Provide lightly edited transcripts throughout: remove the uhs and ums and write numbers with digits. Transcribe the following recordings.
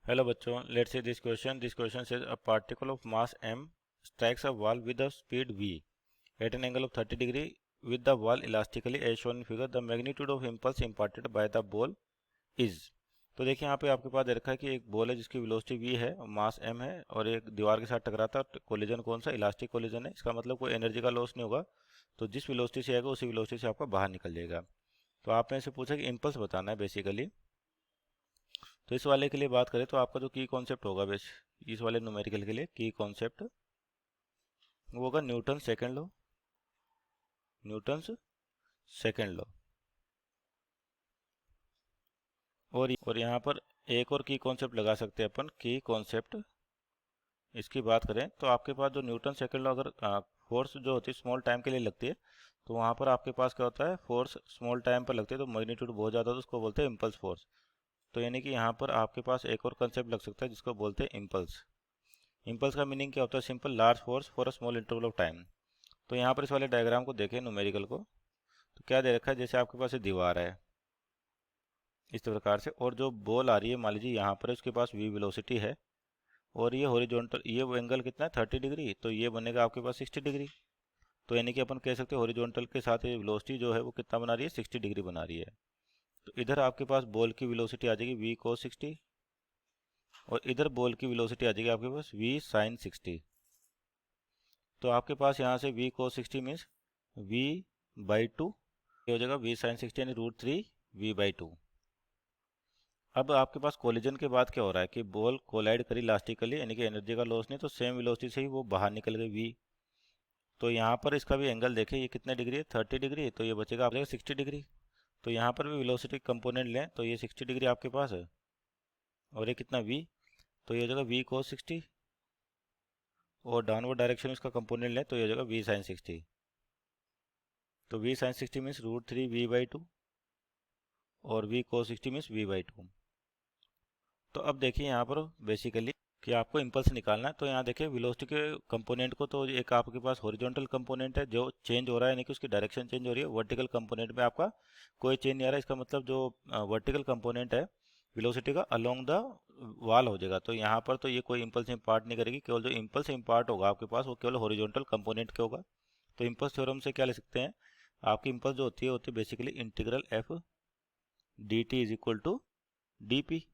Hello बच्चों, let's see this question. This question says a particle of mass m strikes a wall with a speed v at an angle of 30 degree with the wall elastically as shown in figure. The magnitude of impulse imparted by the ball is. तो देखिए यहाँ पे आपके पास दे रखा है कि एक ball है जिसकी वेलोसिटी v है और मास m है और एक दीवार के साथ टकराता है. कोलिजन कौन सा? इलास्टिक कोलिजन है. इसका मतलब कोई एनर्जी का लॉस नहीं होगा. तो जिस वेलोसिटी से आएगा उसी वेलोसिटी से आपका बाहर निकल जाएगा. तो आपने से पूछा कि इम्पल्स बताना है बेसिकली. तो इस वाले के लिए बात करें तो आपका जो की कॉन्सेप्ट होगा इस वाले न्यूमेरिकल के लिए की कॉन्सेप्ट वो होगा Newton second law. Newton's second law. और यहाँ पर एक और की कॉन्सेप्ट लगा सकते हैं अपन. की कॉन्सेप्ट इसकी बात करें तो आपके पास जो न्यूटन सेकेंड लॉ, अगर फोर्स जो होती है स्मॉल टाइम के लिए लगती है तो वहाँ पर आपके पास क्या होता है, फोर्स स्मॉल टाइम पर लगती है तो मैग्नीट्यूड बहुत ज़्यादा, तो उसको बोलते हैं इम्पल्स फोर्स. तो यानी कि यहाँ पर आपके पास एक और कंसेप्ट लग सकता है जिसको बोलते हैं इम्पल्स. इम्पल्स का मीनिंग क्या होता है? Simple, large force for a small interval of time. तो यहाँ पर इस वाले डायग्राम को देखें न्यूमेरिकल को, तो क्या दे रखा है, जैसे आपके पास ये दीवार है इस प्रकार से और जो बॉल आ रही है मान लीजिए यहाँ पर उसके पास v वेलोसिटी है और ये हॉरिजॉन्टल, ये एंगल कितना है 30 डिग्री, तो ये बनेगा आपके पास 60 डिग्री. तो यानी कि अपन कह सकते हैं हॉरिजॉन्टल के साथ ये वेलोसिटी जो है वो कितना बना रही है, 60 डिग्री बना रही है. तो इधर आपके पास बॉल की वेलोसिटी आ जाएगी v cos 60 और इधर बॉल की वेलोसिटी आ जाएगी आपके पास v sin 60. तो आपके पास यहाँ से v cos 60 मीन्स v/2 हो जाएगा v sin 60 यानी √3 v/2. अब आपके पास कोलिजन के बाद क्या हो रहा है कि बॉल कोलाइड करी इलास्टिकली, यानी कि एनर्जी का लॉस नहीं, तो सेम वेलोसिटी से ही वो बाहर निकल गई v. तो यहाँ पर इसका भी एंगल देखें, ये कितने डिग्री है, 30 डिग्री, तो ये बचेगा आपका 60 डिग्री. तो यहाँ पर भी वेलोसिटी कंपोनेंट लें तो ये 60 डिग्री आपके पास है और ये कितना v, तो ये हो जाएगा v cos 60 और डाउनवर्ड डायरेक्शन में इसका कंपोनेंट लें तो ये हो जाएगा v sin 60. तो v sin 60 मीन्स √3 v/2 और v cos 60 मीन्स v/2. तो अब देखिए यहाँ पर बेसिकली कि आपको इम्पल्स निकालना है. तो यहाँ देखिए वेलोसिटी के कंपोनेंट को, तो एक आपके पास हॉरिजॉन्टल कंपोनेंट है जो चेंज हो रहा है, यानी कि उसकी डायरेक्शन चेंज हो रही है. वर्टिकल कंपोनेंट में आपका कोई चेंज नहीं आ रहा है. इसका मतलब जो वर्टिकल कंपोनेंट है वेलोसिटी का अलोंग द वाल हो जाएगा. तो यहाँ पर तो ये कोई इम्पल्स इम्पार्ट नहीं करेगी. केवल जो इम्पल्स इम्पार्ट होगा आपके पास वो केवल हॉरिजॉन्टल कंपोनेंट के होगा. तो इम्पल्स थ्योरम से क्या ले सकते हैं, आपकी इम्पल्स जो होती है basically integral F D T is equal to D P.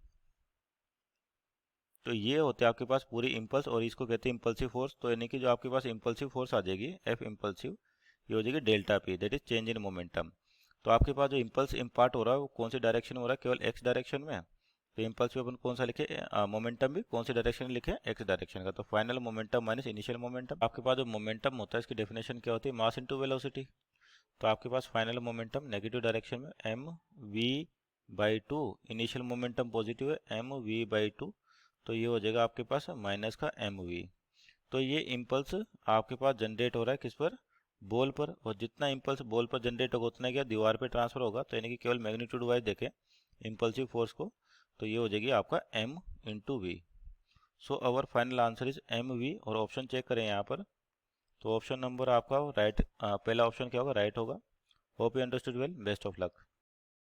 तो ये होते हैं आपके पास पूरी इम्पल्स और इसको कहते हैं इम्पल्सिव फोर्स. तो यानी कि जो आपके पास इम्पल्सिव फोर्स आ जाएगी एफ इम्पल्सिव, ये हो जाएगी delta P, that is change in momentum. तो आपके पास जो इम्पल्स इम्पार्ट हो रहा है वो कौन सी डायरेक्शन में हो रहा है, केवल एक्स डायरेक्शन में. तो इम्पल्स में अपन कौन सा लिखे, मोमेंटम भी कौन सी डायरेक्शन में लिखे, एक्स डायरेक्शन का. तो final momentum minus initial momentum. आपके पास जो मोमेंटम होता है इसकी डेफिनेशन क्या होती है, मास इंटू वेलोसिटी. तो आपके पास फाइनल मोमेंटम नेगेटिव डायरेक्शन में mv/2, इनिशियल मोमेंटम पॉजिटिव है mv/2, तो ये हो जाएगा आपके पास माइनस का mv. तो ये इम्पल्स आपके पास जनरेट हो रहा है किस पर, बॉल पर. और जितना इम्पल्स बॉल पर जनरेट होगा उतना क्या दीवार पे ट्रांसफर होगा. तो यानी कि केवल मैग्नीट्यूड वाइज देखें इम्पल्सिव फोर्स को तो ये हो जाएगी आपका m into V. So our final answer is mv. और ऑप्शन चेक करें यहाँ पर, तो ऑप्शन नंबर आपका राइट, पहला ऑप्शन क्या होगा, राइट होगा. Hope you understood well. Best of luck.